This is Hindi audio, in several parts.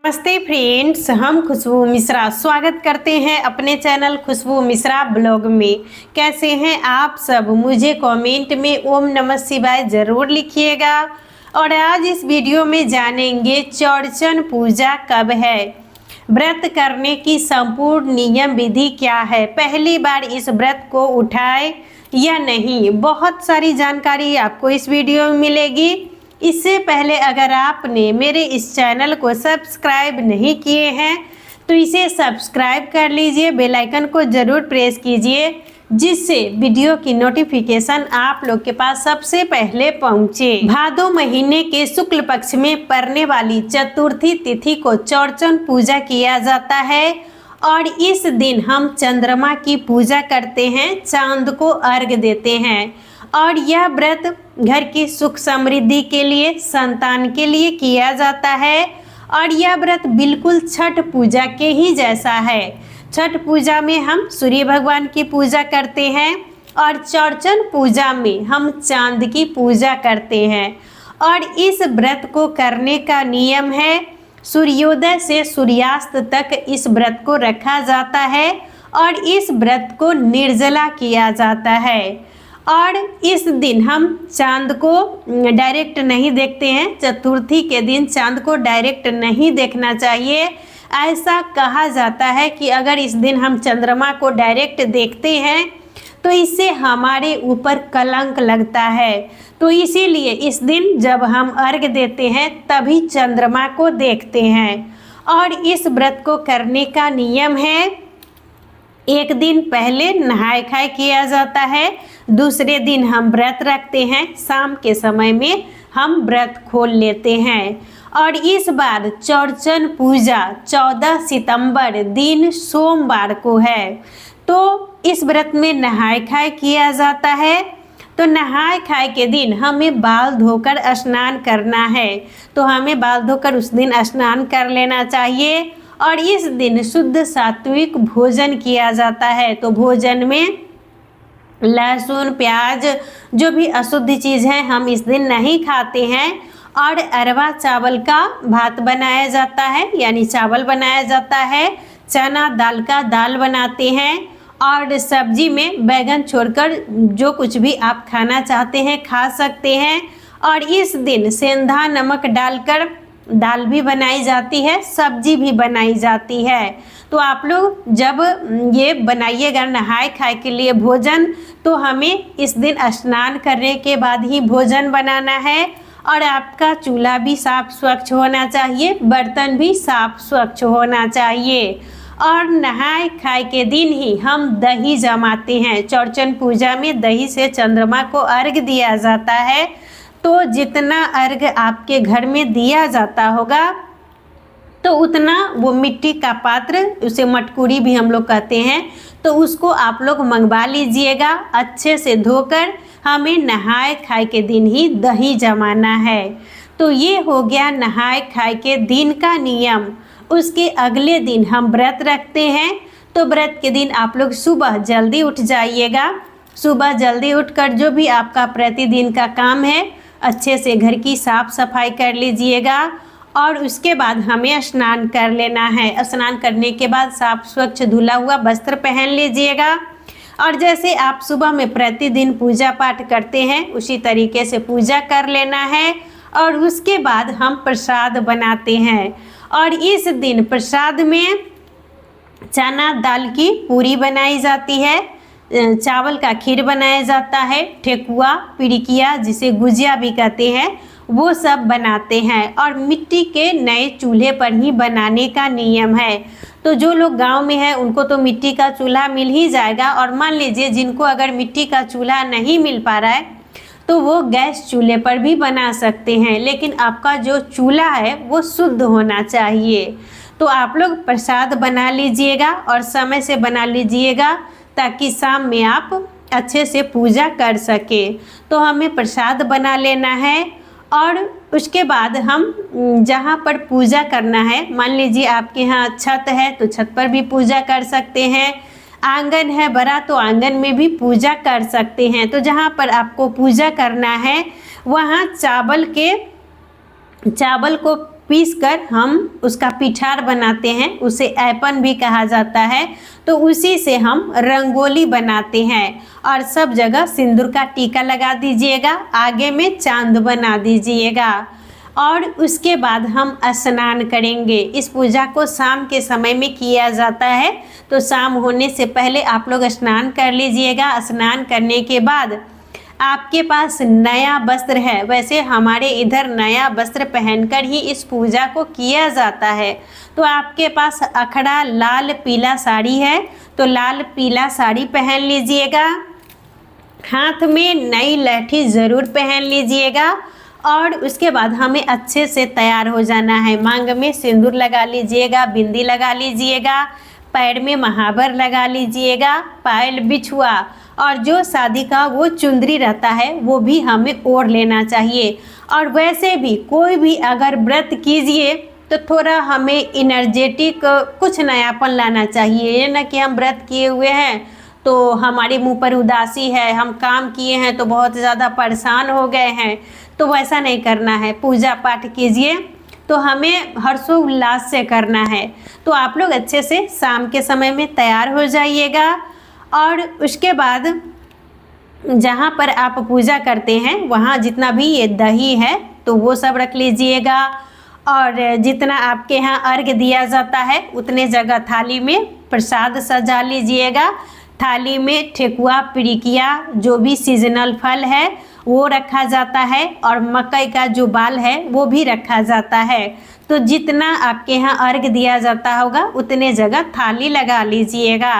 नमस्ते फ्रेंड्स, हम खुशबू मिश्रा स्वागत करते हैं अपने चैनल खुशबू मिश्रा ब्लॉग में। कैसे हैं आप सब? मुझे कमेंट में ओम नमः शिवाय ज़रूर लिखिएगा। और आज इस वीडियो में जानेंगे चौड़चन पूजा कब है, व्रत करने की संपूर्ण नियम विधि क्या है, पहली बार इस व्रत को उठाए या नहीं। बहुत सारी जानकारी आपको इस वीडियो में मिलेगी। इससे पहले अगर आपने मेरे इस चैनल को सब्सक्राइब नहीं किए हैं तो इसे सब्सक्राइब कर लीजिए, बेल आइकन को ज़रूर प्रेस कीजिए जिससे वीडियो की नोटिफिकेशन आप लोग के पास सबसे पहले पहुंचे। भादो महीने के शुक्ल पक्ष में पड़ने वाली चतुर्थी तिथि को चौड़चन पूजा किया जाता है और इस दिन हम चंद्रमा की पूजा करते हैं, चांद को अर्घ देते हैं। और यह व्रत घर की सुख समृद्धि के लिए, संतान के लिए किया जाता है। और यह व्रत बिल्कुल छठ पूजा के ही जैसा है। छठ पूजा में हम सूर्य भगवान की पूजा करते हैं और चौड़चन पूजा में हम चांद की पूजा करते हैं। और इस व्रत को करने का नियम है, सूर्योदय से सूर्यास्त तक इस व्रत को रखा जाता है और इस व्रत को निर्जला किया जाता है। और इस दिन हम चांद को डायरेक्ट नहीं देखते हैं। चतुर्थी के दिन चांद को डायरेक्ट नहीं देखना चाहिए। ऐसा कहा जाता है कि अगर इस दिन हम चंद्रमा को डायरेक्ट देखते हैं तो इससे हमारे ऊपर कलंक लगता है। तो इसीलिए इस दिन जब हम अर्घ देते हैं तभी चंद्रमा को देखते हैं। और इस व्रत को करने का नियम है, एक दिन पहले नहाय खाए किया जाता है, दूसरे दिन हम व्रत रखते हैं, शाम के समय में हम व्रत खोल लेते हैं। और इस बार चौड़चन पूजा 14 सितंबर दिन सोमवार को है। तो इस व्रत में नहाय खाए किया जाता है। तो नहाय खाए के दिन हमें बाल धोकर स्नान करना है। तो हमें बाल धोकर उस दिन स्नान कर लेना चाहिए। और इस दिन शुद्ध सात्विक भोजन किया जाता है। तो भोजन में लहसुन, प्याज, जो भी अशुद्ध चीज़ है हम इस दिन नहीं खाते हैं। और अरवा चावल का भात बनाया जाता है, यानी चावल बनाया जाता है। चना दाल का दाल बनाते हैं। और सब्जी में बैगन छोड़कर जो कुछ भी आप खाना चाहते हैं खा सकते हैं। और इस दिन सेंधा नमक डालकर दाल भी बनाई जाती है, सब्जी भी बनाई जाती है। तो आप लोग जब ये बनाइएगा नहाय खाए के लिए भोजन, तो हमें इस दिन स्नान करने के बाद ही भोजन बनाना है। और आपका चूल्हा भी साफ स्वच्छ होना चाहिए, बर्तन भी साफ स्वच्छ होना चाहिए। और नहाय खाए के दिन ही हम दही जमाते हैं। चौड़चन पूजा में दही से चंद्रमा को अर्घ दिया जाता है। तो जितना अर्घ आपके घर में दिया जाता होगा तो उतना वो मिट्टी का पात्र, उसे मटकुरी भी हम लोग कहते हैं, तो उसको आप लोग मंगवा लीजिएगा। अच्छे से धोकर हमें नहाय खाए के दिन ही दही जमाना है। तो ये हो गया नहाय खाए के दिन का नियम। उसके अगले दिन हम व्रत रखते हैं। तो व्रत के दिन आप लोग सुबह जल्दी उठ जाइएगा। सुबह जल्दी उठकर जो भी आपका प्रतिदिन का काम है अच्छे से घर की साफ सफाई कर लीजिएगा। और उसके बाद हमें स्नान कर लेना है। स्नान करने के बाद साफ स्वच्छ धुला हुआ वस्त्र पहन लीजिएगा। और जैसे आप सुबह में प्रतिदिन पूजा पाठ करते हैं उसी तरीके से पूजा कर लेना है। और उसके बाद हम प्रसाद बनाते हैं। और इस दिन प्रसाद में चना दाल की पूरी बनाई जाती है, चावल का खीर बनाया जाता है, ठेकुआ, पिड़िकिया जिसे गुजिया भी कहते हैं, वो सब बनाते हैं। और मिट्टी के नए चूल्हे पर ही बनाने का नियम है। तो जो लोग गांव में हैं उनको तो मिट्टी का चूल्हा मिल ही जाएगा। और मान लीजिए जिनको अगर मिट्टी का चूल्हा नहीं मिल पा रहा है तो वो गैस चूल्हे पर भी बना सकते हैं। लेकिन आपका जो चूल्हा है वो शुद्ध होना चाहिए। तो आप लोग प्रसाद बना लीजिएगा और समय से बना लीजिएगा ताकि शाम में आप अच्छे से पूजा कर सके। तो हमें प्रसाद बना लेना है। और उसके बाद हम जहाँ पर पूजा करना है, मान लीजिए आपके यहाँ छत है तो छत पर भी पूजा कर सकते हैं, आंगन है बड़ा तो आंगन में भी पूजा कर सकते हैं। तो जहाँ पर आपको पूजा करना है वहाँ चावल को पीस कर हम उसका पिठार बनाते हैं, उसे ऐपन भी कहा जाता है। तो उसी से हम रंगोली बनाते हैं और सब जगह सिंदूर का टीका लगा दीजिएगा, आगे में चांद बना दीजिएगा। और उसके बाद हम स्नान करेंगे। इस पूजा को शाम के समय में किया जाता है, तो शाम होने से पहले आप लोग स्नान कर लीजिएगा। स्नान करने के बाद आपके पास नया वस्त्र है, वैसे हमारे इधर नया वस्त्र पहनकर ही इस पूजा को किया जाता है। तो आपके पास अखड़ा लाल पीला साड़ी है तो लाल पीला साड़ी पहन लीजिएगा। हाथ में नई लहठी ज़रूर पहन लीजिएगा और उसके बाद हमें अच्छे से तैयार हो जाना है। मांग में सिंदूर लगा लीजिएगा, बिंदी लगा लीजिएगा, पैर में महावर लगा लीजिएगा, पायल बिछुआ और जो शादी का वो चुंदरी रहता है वो भी हमें ओढ़ लेना चाहिए। और वैसे भी कोई भी अगर व्रत कीजिए तो थोड़ा हमें इनर्जेटिक कुछ नयापन लाना चाहिए। ये ना कि हम व्रत किए हुए हैं तो हमारे मुंह पर उदासी है, हम काम किए हैं तो बहुत ज़्यादा परेशान हो गए हैं, तो वैसा नहीं करना है। पूजा पाठ कीजिए तो हमें हर्षोल्लास से करना है। तो आप लोग अच्छे से शाम के समय में तैयार हो जाइएगा और उसके बाद जहाँ पर आप पूजा करते हैं वहाँ जितना भी ये दही है तो वो सब रख लीजिएगा। और जितना आपके यहाँ अर्घ दिया जाता है उतने जगह थाली में प्रसाद सजा लीजिएगा। थाली में ठेकुआ, पिरिकिया, जो भी सीजनल फल है वो रखा जाता है और मकई का जो बाल है वो भी रखा जाता है। तो जितना आपके यहाँ अर्घ दिया जाता होगा उतने जगह थाली लगा लीजिएगा।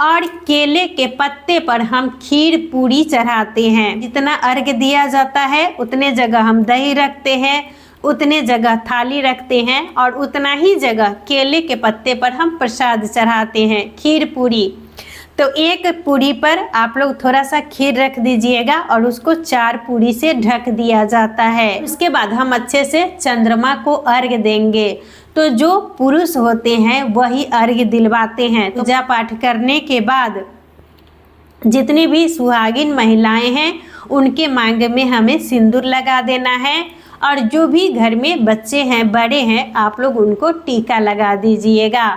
और केले के पत्ते पर हम खीर पूरी चढ़ाते हैं। जितना अर्घ दिया जाता है उतने जगह हम दही रखते हैं, उतने जगह थाली रखते हैं और उतना ही जगह केले के पत्ते पर हम प्रसाद चढ़ाते हैं, खीर पूरी। तो एक पूरी पर आप लोग थोड़ा सा खीर रख दीजिएगा और उसको 4 पूरी से ढक दिया जाता है। उसके बाद हम अच्छे से चंद्रमा को अर्घ देंगे। तो जो पुरुष होते हैं वही अर्घ दिलवाते हैं। पूजा पाठ करने के बाद जितनी भी सुहागिन महिलाएं हैं उनके मांग में हमें सिंदूर लगा देना है। और जो भी घर में बच्चे हैं, बड़े हैं, आप लोग उनको टीका लगा दीजिएगा।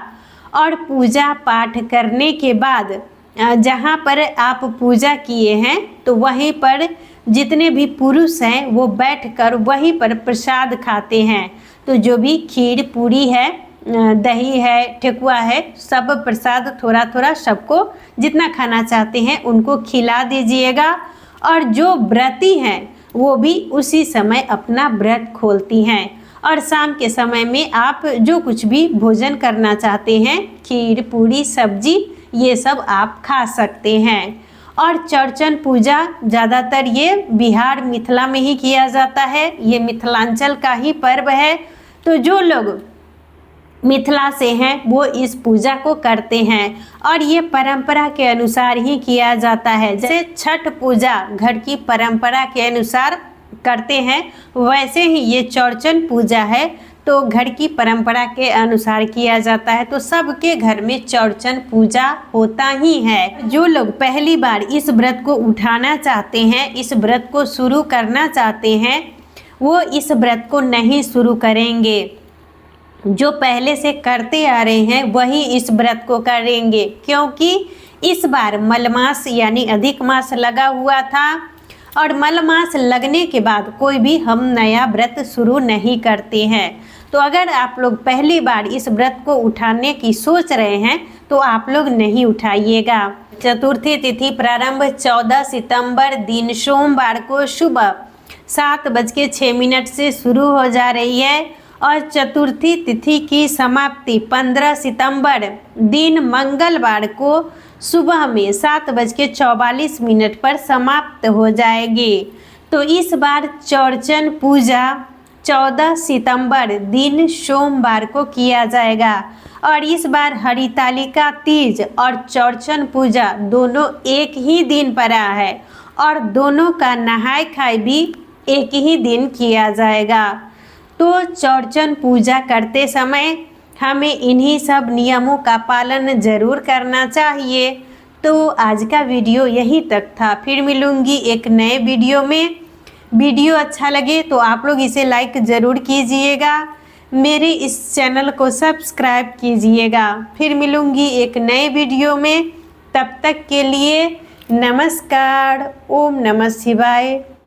और पूजा पाठ करने के बाद जहाँ पर आप पूजा किए हैं तो वहीं पर जितने भी पुरुष हैं वो बैठकर वहीं पर प्रसाद खाते हैं। तो जो भी खीर पूरी है, दही है, ठेकुआ है, सब प्रसाद थोड़ा थोड़ा सबको जितना खाना चाहते हैं उनको खिला दीजिएगा। और जो व्रती हैं वो भी उसी समय अपना व्रत खोलती हैं। और शाम के समय में आप जो कुछ भी भोजन करना चाहते हैं, खीर पूरी सब्जी, ये सब आप खा सकते हैं। और चौरचन पूजा ज़्यादातर ये बिहार मिथिला में ही किया जाता है, ये मिथिलांचल का ही पर्व है। तो जो लोग मिथिला से हैं वो इस पूजा को करते हैं और ये परंपरा के अनुसार ही किया जाता है। जैसे छठ पूजा घर की परंपरा के अनुसार करते हैं वैसे ही ये चौरचन पूजा है तो घर की परंपरा के अनुसार किया जाता है। तो सबके घर में चौरचन पूजा होता ही है। जो लोग पहली बार इस व्रत को उठाना चाहते हैं, इस व्रत को शुरू करना चाहते हैं, वो इस व्रत को नहीं शुरू करेंगे। जो पहले से करते आ रहे हैं वही इस व्रत को करेंगे, क्योंकि इस बार मलमास यानी अधिक मास लगा हुआ था और मलमास लगने के बाद कोई भी हम नया व्रत शुरू नहीं करते हैं। तो अगर आप लोग पहली बार इस व्रत को उठाने की सोच रहे हैं तो आप लोग नहीं उठाइएगा। चतुर्थी तिथि प्रारंभ 14 सितंबर दिन सोमवार को सुबह 7:06 से शुरू हो जा रही है और चतुर्थी तिथि की समाप्ति 15 सितंबर दिन मंगलवार को सुबह में 7:44 पर समाप्त हो जाएगी। तो इस बार चौरचन पूजा 14 सितंबर दिन सोमवार को किया जाएगा और इस बार हरितालिका तीज और चौरचन पूजा दोनों एक ही दिन पड़ा है और दोनों का नहाय खाय भी एक ही दिन किया जाएगा। तो चौरचन पूजा करते समय हमें इन्हीं सब नियमों का पालन ज़रूर करना चाहिए। तो आज का वीडियो यहीं तक था, फिर मिलूँगी एक नए वीडियो में। वीडियो अच्छा लगे तो आप लोग इसे लाइक ज़रूर कीजिएगा। मेरे इस चैनल को सब्सक्राइब कीजिएगा। फिर मिलूँगी एक नए वीडियो में, तब तक के लिए नमस्कार। ओम नमः शिवाय।